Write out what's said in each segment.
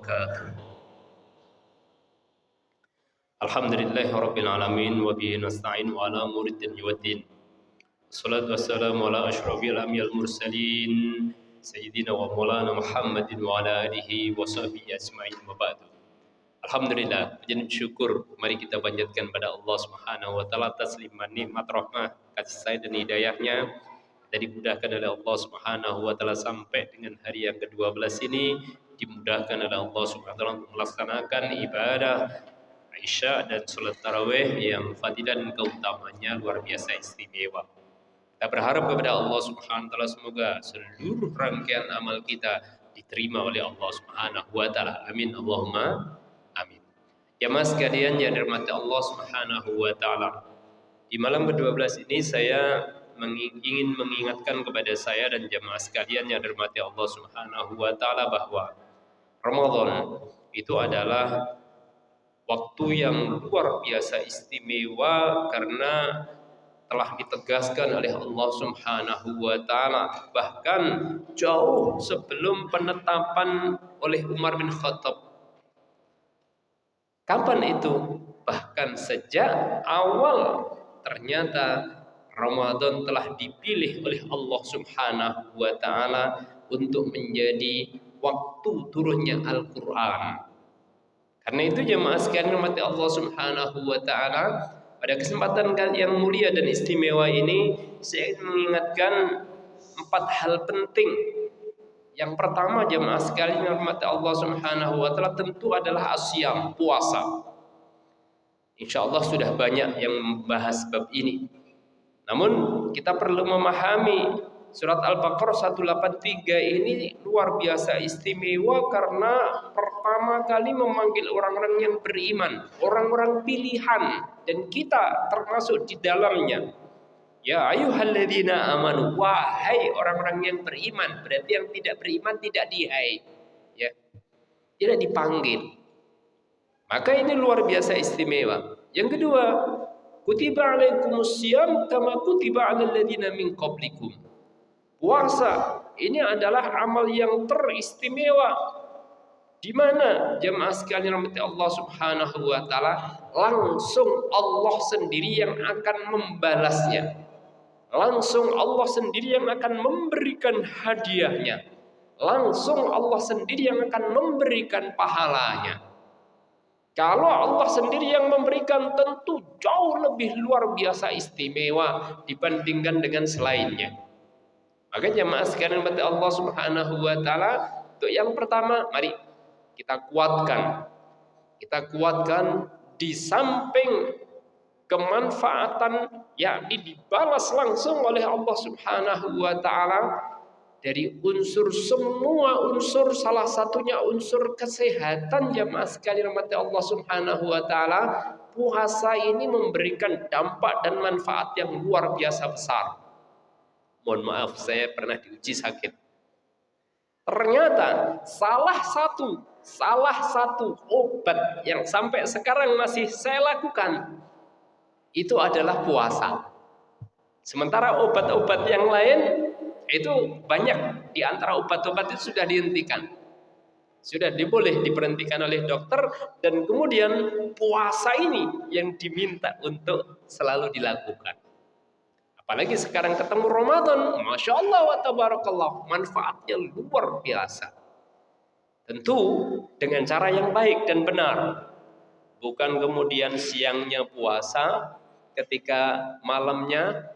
wabarakatuh. Alhamdulillahirabbil alamin wa bihi nasta'in wa ala umuri dunya waddin. Wassalatu wassalamu ala asyrafil anbiya'il mursalin sayyidina wa maulana Muhammadin wa ala alihi wa sahbihi ajma'in wa ba'du. Alhamdulillah, puji dan syukur mari kita panjatkan pada Allah Subhanahu wa taala atas limpahan nikmat rahmah, kasih sayang dan hidayahnya. Kita dimudahkan oleh Allah Subhanahu wa taala sampai dengan hari yang ke-12 ini dimudahkan oleh Allah Subhanahu wa taala untuk melaksanakan ibadah Isya dan salat tarawih yang fadilah dan keutamanya luar biasa istimewa. Kita berharap kepada Allah Subhanahu wa taala semoga seluruh rangkaian amal kita diterima oleh Allah Subhanahu wa taala. Amin Allahumma amin. Jamaah sekalian yang dirahmati Allah Subhanahu wa taala. Di malam ke-12 ini saya ingin mengingatkan kepada saya dan jamaah sekalian yang dirahmati Allah Subhanahu wa taala bahwa Ramadan itu adalah waktu yang luar biasa istimewa karena telah ditegaskan oleh Allah Subhanahu wa taala bahkan jauh sebelum penetapan oleh Umar bin Khattab. Kapan itu? Bahkan sejak awal ternyata Ramadan telah dipilih oleh Allah Subhanahu wa taala untuk menjadi waktu turunnya Al-Qur'an. Karena itu jemaah sekalian rahmati Allah Subhanahu wa taala, pada kesempatan yang mulia dan istimewa ini saya ingin mengingatkan 4 hal penting. Yang pertama jemaah sekalian rahmati Allah Subhanahu wa taala tentu adalah asyam, puasa. Insyaallah sudah banyak yang membahas bab ini. Namun kita perlu memahami surat Al-Baqarah 183 ini luar biasa istimewa karena pertama kali memanggil orang-orang yang beriman, orang-orang pilihan, dan kita termasuk di dalamnya. Ya ayyuhalladzina amanu, wahai orang-orang yang beriman. Berarti yang tidak beriman tidak dihai, ya, tidak dipanggil. Maka ini luar biasa istimewa. Yang kedua, kutiba alaikumusiyam kama kutiba alal ladzina min qablikum. Puasa ini adalah amal yang teristimewa di mana jemaah sekalian rahmati Allah Subhanahu wa taala langsung Allah sendiri yang akan membalasnya. Langsung Allah sendiri yang akan memberikan hadiahnya. Langsung Allah sendiri yang akan memberikan pahalanya. Kalau Allah sendiri yang memberikan tentu jauh lebih luar biasa istimewa dibandingkan dengan selainnya. Maka jemaah sekalian berarti Allah Subhanahu wa taala, untuk yang pertama mari kita kuatkan. Kita kuatkan di samping kemanfaatan yakni dibalas langsung oleh Allah Subhanahu wa taala dari unsur semua unsur, salah satunya unsur kesehatan jemaah sekalian rahmati Allah Subhanahu wa taala. Puasa ini memberikan dampak dan manfaat yang luar biasa besar. Mohon maaf saya pernah diuji sakit. Ternyata salah satu obat yang sampai sekarang masih saya lakukan itu adalah puasa. Sementara obat-obat yang lain itu banyak di antara obat-obat itu sudah dihentikan. Sudah boleh diberhentikan oleh dokter, dan kemudian puasa ini yang diminta untuk selalu dilakukan. Apalagi sekarang ketemu Ramadan, Masya Allah wa tabarakallah, manfaatnya luar biasa. Tentu dengan cara yang baik dan benar. Bukan kemudian siangnya puasa, ketika malamnya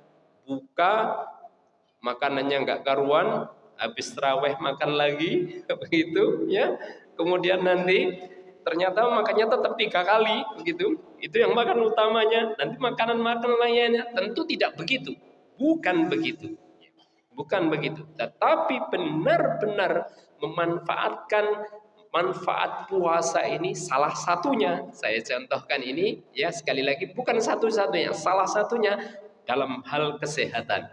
buka, makanannya enggak karuan, habis tarawih makan lagi, begitu ya. Kemudian nanti ternyata makannya tetap 3 kali, begitu. Itu yang makan utamanya, nanti makanan lainnya. Tentu tidak begitu. Bukan begitu. Bukan begitu. Tetapi benar-benar memanfaatkan manfaat puasa ini, salah satunya saya contohkan ini ya, sekali lagi bukan satu-satunya, salah satunya dalam hal kesehatan.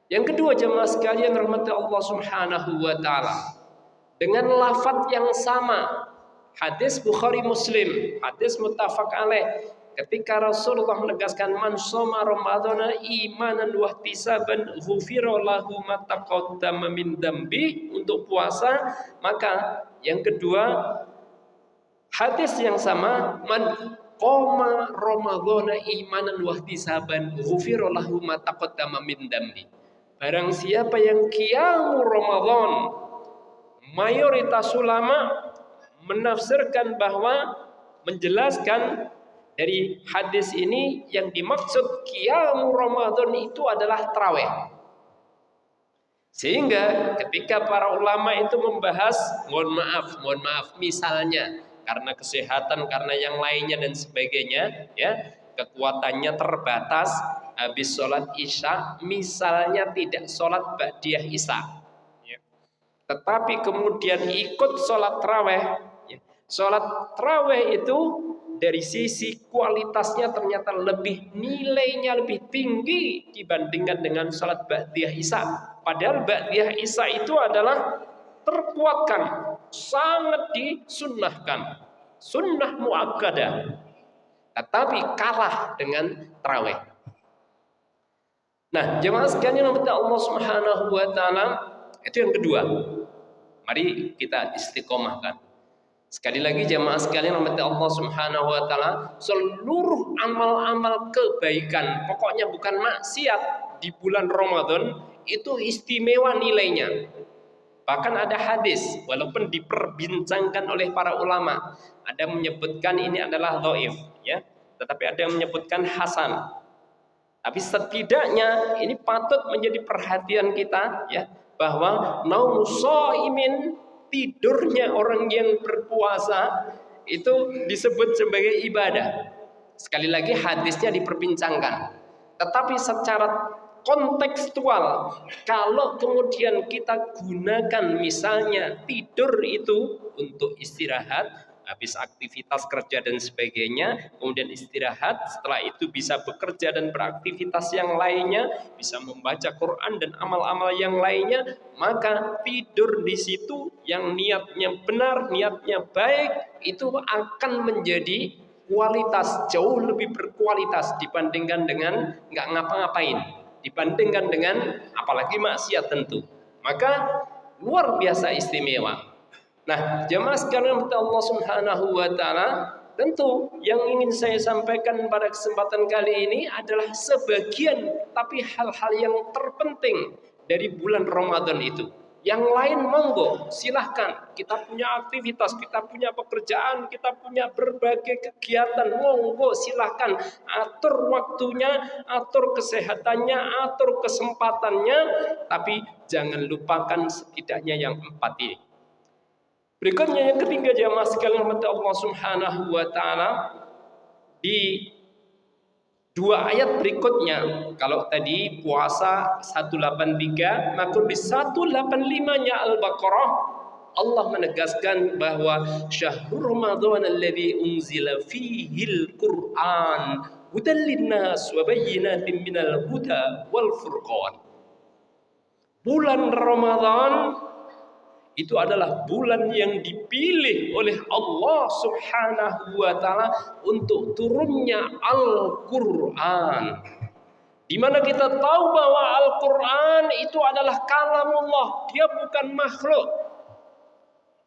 Yang kedua jemaah sekalian rahmati Allah Subhanahu wa taala, dengan lafaz yang sama, hadis Bukhari Muslim, hadis muttafaq alaih, ketika Rasulullah menegaskan man shoma ramadhana imanan wa ihtisaban ghufira lahu ma taqaddama min dambi, untuk puasa, maka yang kedua Hadis yang sama, man qoma ramadhana imanan wa ihtisaban ghufira lahu ma taqaddama min dambi. Barang siapa yang qiyamul Ramadan, mayoritas ulama menafsirkan bahwa menjelaskan dari hadis ini yang dimaksud qiyamul Ramadan itu adalah tarawih. Sehingga ketika para ulama itu membahas, mohon maaf, misalnya karena kesehatan, karena yang lainnya dan sebagainya, ya kekuatannya terbatas, habis sholat isya, misalnya tidak sholat ba'diyah isya, ya. Tetapi kemudian ikut sholat taraweh, ya. Sholat taraweh itu dari sisi kualitasnya ternyata nilainya lebih tinggi dibandingkan dengan sholat ba'diyah isya. Padahal ba'diyah isya itu adalah terkuatkan, sangat disunnahkan, sunnah muakkadah, tetapi kalah dengan tarawih. Nah, jemaah sekalian yang Allah Subhanahu wa taala, itu yang kedua. Mari kita istiqomahkan. Sekali lagi jemaah sekalian yang Allah Subhanahu wa taala, seluruh amal-amal kebaikan, pokoknya bukan maksiat di bulan Ramadan itu istimewa nilainya. Bahkan ada hadis, walaupun diperbincangkan oleh para ulama, ada menyebutkan ini adalah dhaif, ya, tetapi ada yang menyebutkan hasan. Tapi setidaknya ini patut menjadi perhatian kita, ya, bahwa naumu shaimin, tidurnya orang yang berpuasa itu disebut sebagai ibadah. Sekali lagi hadisnya diperbincangkan, tetapi secara kontekstual, kalau kemudian kita gunakan misalnya tidur itu untuk istirahat, habis aktivitas kerja dan sebagainya, kemudian istirahat, setelah itu bisa bekerja dan beraktivitas yang lainnya, bisa membaca Quran dan amal-amal yang lainnya, maka tidur di situ yang niatnya benar, niatnya baik, itu akan menjadi kualitas, jauh lebih berkualitas dibandingkan dengan nggak ngapa-ngapain, dibandingkan dengan apalagi maksiat tentu. Maka luar biasa istimewa. Nah, jemaah sekalian Allah Subhanahu wa taala, tentu yang ingin saya sampaikan pada kesempatan kali ini adalah sebagian, tapi hal-hal yang terpenting dari bulan Ramadan itu. Yang lain monggo, silahkan. Kita punya aktivitas, kita punya pekerjaan, kita punya berbagai kegiatan, monggo silahkan. Atur waktunya, atur kesehatannya, atur kesempatannya, tapi jangan lupakan setidaknya yang 4 ini. Berikutnya yang ketiga, jamaah sekalian Allah Subhanahu wa taala, di 2 ayat berikutnya, kalau tadi puasa 183, maka di 185-nya Al-Baqarah Allah menegaskan bahwa syahrul Ramadan alladzi unzila fihil Qur'an hudan linnas wa bayyinatin minal huda wal furqan. Bulan Ramadan itu adalah bulan yang dipilih oleh Allah Subhanahu wa taala untuk turunnya Al-Qur'an. Di mana kita tahu bahwa Al-Qur'an itu adalah kalamullah, dia bukan makhluk.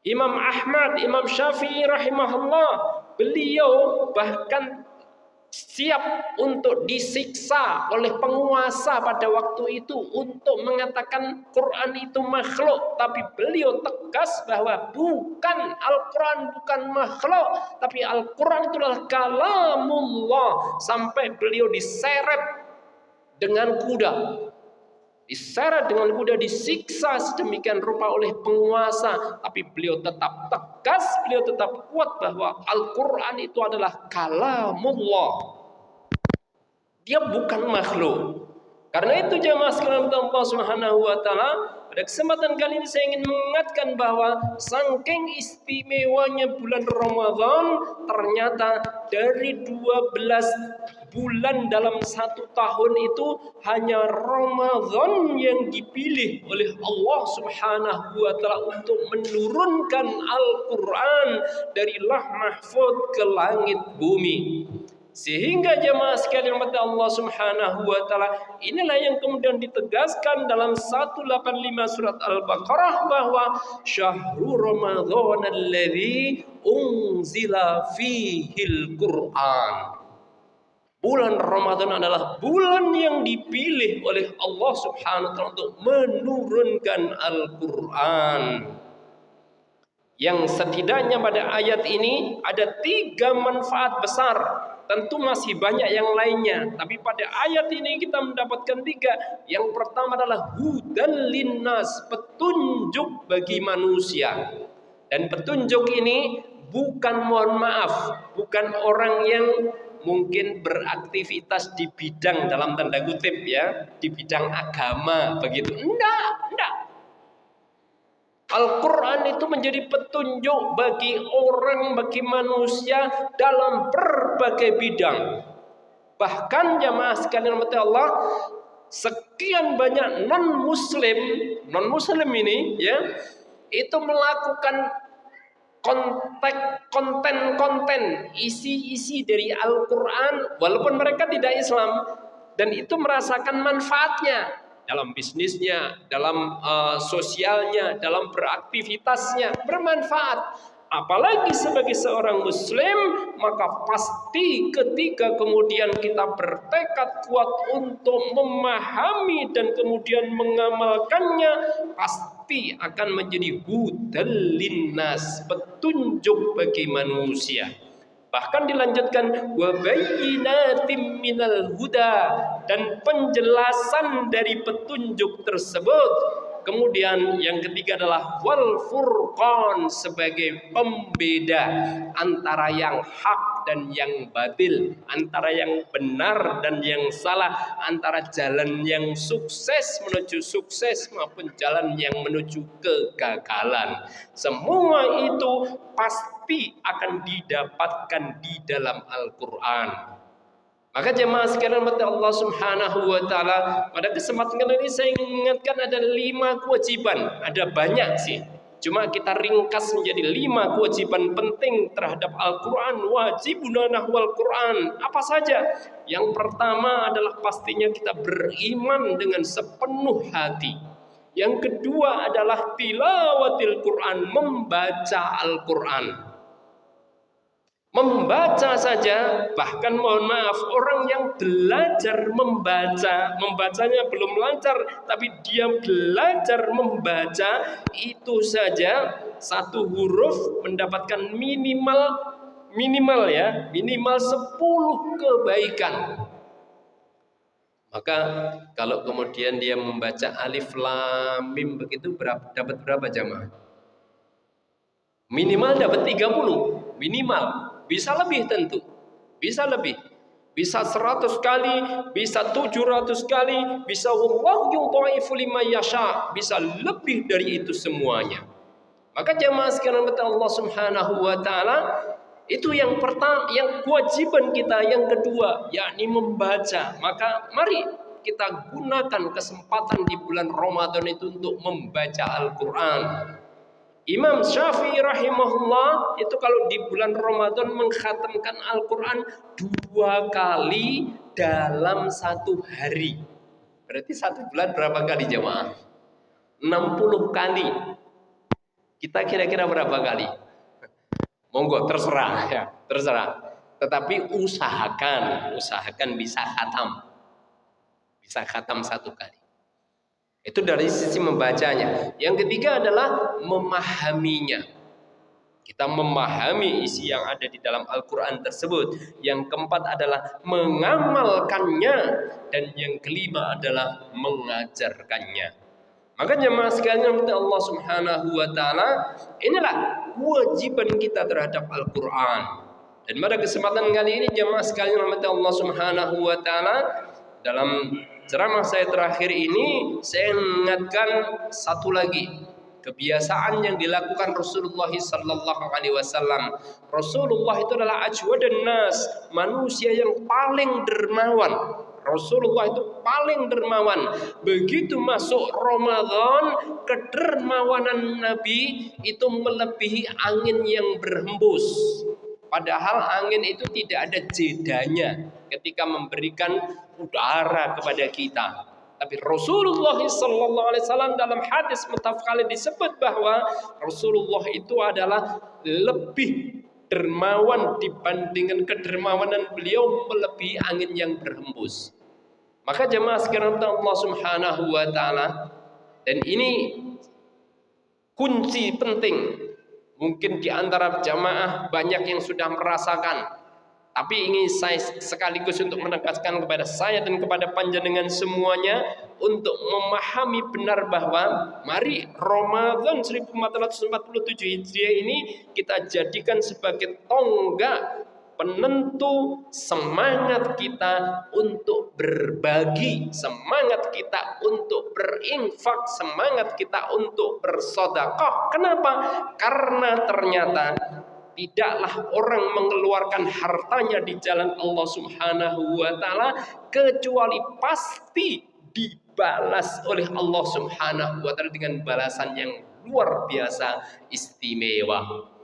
Imam Ahmad, Imam Syafi'i rahimahullah, beliau bahkan siap untuk disiksa oleh penguasa pada waktu itu untuk mengatakan Quran itu makhluk, tapi beliau tegas bahwa bukan, Al-Quran bukan makhluk, tapi Al-Quran itulah kalamullah, sampai beliau diseret dengan kuda, disiksa sedemikian rupa oleh penguasa, tapi beliau tetap tegas, beliau tetap kuat bahwa Al-Quran itu adalah kalamullah, dia bukan makhluk. Karena itu jamaah sekalian Allah Subhanahu wa taala, pada kesempatan kali ini saya ingin mengingatkan bahwa saking istimewanya bulan Ramadan, ternyata dari 12 bulan dalam 1 tahun itu hanya Ramadan yang dipilih oleh Allah Subhanahu wa taala untuk menurunkan Al-Qur'an dari Lauh Mahfuz ke langit bumi. Sehingga jemaah sekalian mata Allah Subhanahu wa taala, inilah yang kemudian ditegaskan dalam 185 surat Al-Baqarah bahwa syahrul Ramadan alladzi unzila fihil Qur'an. Bulan Ramadan adalah bulan yang dipilih oleh Allah Subhanahu wa taala untuk menurunkan Al-Qur'an. Yang setidaknya pada ayat ini ada 3 manfaat besar. Tentu masih banyak yang lainnya, tapi pada ayat ini kita mendapatkan 3. Yang pertama adalah hudan linnas, petunjuk bagi manusia. Dan petunjuk ini bukan, mohon maaf, bukan orang yang mungkin beraktivitas di bidang, dalam tanda kutip ya, di bidang agama begitu. Enggak. Al-Quran itu menjadi petunjuk bagi orang, bagi manusia dalam berbagai bidang. Bahkan jamaah sekalian rahmati Allah, sekian banyak non-muslim ini ya, itu melakukan konten isi-isi dari Al-Quran walaupun mereka tidak Islam, dan itu merasakan manfaatnya dalam bisnisnya, dalam sosialnya, dalam beraktivitasnya, bermanfaat. Apalagi sebagai seorang muslim, maka pasti ketika kemudian kita bertekad kuat untuk memahami dan kemudian mengamalkannya, pasti akan menjadi hudal linnas, petunjuk bagi manusia. Bahkan dilanjutkan wabayyinatim minal huda, dan penjelasan dari petunjuk tersebut. Kemudian yang ketiga adalah wal furqan, sebagai pembeda antara yang hak dan yang batil, antara yang benar dan yang salah, antara jalan yang sukses menuju sukses maupun jalan yang menuju kegagalan. Semua itu pasti akan didapatkan di dalam Al-Quran. Maka jemaah sekalian mati Allah Subhanahu wa taala, pada kesempatan kali ini saya ingatkan ada 5 kewajiban. Ada banyak sih, cuma kita ringkas menjadi 5 kewajiban penting terhadap Al-Quran. Wajibuna nahwal Quran. Apa saja? Yang pertama adalah pastinya kita beriman dengan sepenuh hati. Yang kedua adalah tilawatil Quran, membaca Al-Quran. Membaca saja, bahkan mohon maaf, orang yang belajar membacanya belum lancar, tapi dia belajar membaca, itu saja 1 huruf mendapatkan minimal 10 kebaikan. Maka kalau kemudian dia membaca alif lam mim begitu, dapat berapa jamaah? Minimal dapat 30, minimal. Bisa lebih tentu, bisa lebih, bisa 100 kali, bisa 700 kali, bisa wallahu yudha'ifu liman yasha, bisa lebih dari itu semuanya. Maka jemaah sekalian Allah Subhanahu wa taala, itu yang pertama, yang kewajiban kita. Yang kedua yakni membaca. Maka mari kita gunakan kesempatan di bulan Ramadan itu untuk membaca Al-Quran. Imam Syafi'i rahimahullah itu kalau di bulan Ramadan mengkhatamkan Al-Quran 2 kali dalam 1 hari. Berarti 1 bulan berapa kali jemaah? 60 kali. Kita kira-kira berapa kali? Monggo terserah ya, terserah. Tetapi usahakan bisa khatam. Bisa khatam 1 kali. Itu dari sisi membacanya. Yang ketiga adalah memahaminya. Kita memahami isi yang ada di dalam Al-Quran tersebut. Yang keempat adalah mengamalkannya. Dan yang kelima adalah mengajarkannya. Maka jemaah sekalian Allah Subhanahu wa taala, inilah kewajiban kita terhadap Al-Quran. Dan pada kesempatan kali ini jemaah sekalian Allah Subhanahu wa taala, dalam ceramah saya terakhir ini, saya ingatkan 1 lagi kebiasaan yang dilakukan Rasulullah sallallahu alaihi wasallam. Rasulullah itu adalah ajwadan nas, manusia yang paling dermawan. Rasulullah itu paling dermawan. Begitu masuk Ramadan, kedermawanan Nabi itu melebihi angin yang berhembus. Padahal angin itu tidak ada jedanya ketika memberikan udara kepada kita. Tapi Rasulullah SAW dalam hadis muttafaq disebut bahwa Rasulullah itu adalah lebih dermawan dibandingkan kedermawanan beliau melebihi angin yang berhembus. Maka jemaah sekalian Allah Subhanahu wa taala, dan ini kunci penting. Mungkin di antara jamaah banyak yang sudah merasakan, tapi ingin saya sekaligus untuk menegaskan kepada saya dan kepada panjenengan semuanya untuk memahami benar bahwa mari Ramadan 1447 Hijriah ini kita jadikan sebagai tonggak penentu semangat kita untuk berbagi, semangat kita untuk berinfak, semangat kita untuk bersedekah. Kenapa? Karena ternyata tidaklah orang mengeluarkan hartanya di jalan Allah Subhanahu wa taala kecuali pasti dibalas oleh Allah Subhanahu wa taala dengan balasan yang luar biasa istimewa.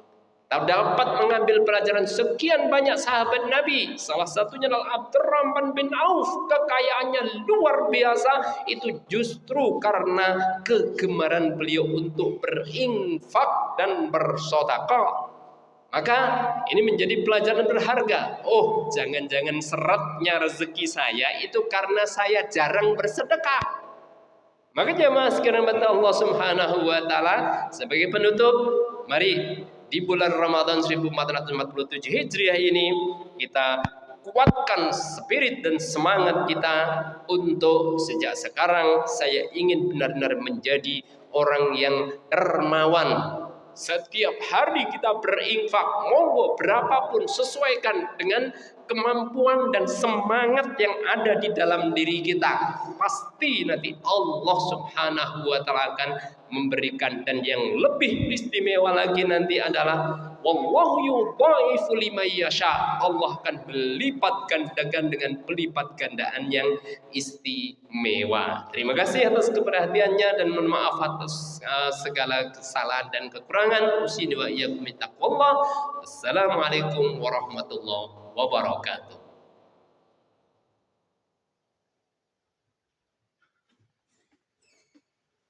Dapat mengambil pelajaran sekian banyak sahabat Nabi. Salah satunya adalah Abdurrahman bin Auf. Kekayaannya luar biasa. Itu justru karena kegemaran beliau untuk berinfak dan bersedekah. Maka ini menjadi pelajaran berharga. Oh, jangan-jangan seretnya rezeki saya itu karena saya jarang bersedekah. Maka jemaah sekalian Allah Subhanahu wa taala, sebagai penutup, mari di bulan Ramadan 1447 Hijriah ini kita kuatkan spirit dan semangat kita untuk sejak sekarang saya ingin benar-benar menjadi orang yang dermawan. Setiap hari kita berinfak, monggo berapapun, sesuaikan dengan kemampuan dan semangat yang ada di dalam diri kita. Pasti nanti Allah Subhanahu wa taala akan memberikan, dan yang lebih istimewa lagi nanti adalah wallahu yudhaifu liman yasha. Allah akan berlipat gandakan dengan pelipat gandaan yang istimewa. Terima kasih atas keperhatiannya dan mohon maaf atas segala kesalahan dan kekurangan. Usini wa iyyakum bittaqwallah. Assalamualaikum warahmatullahi wabarakatuh.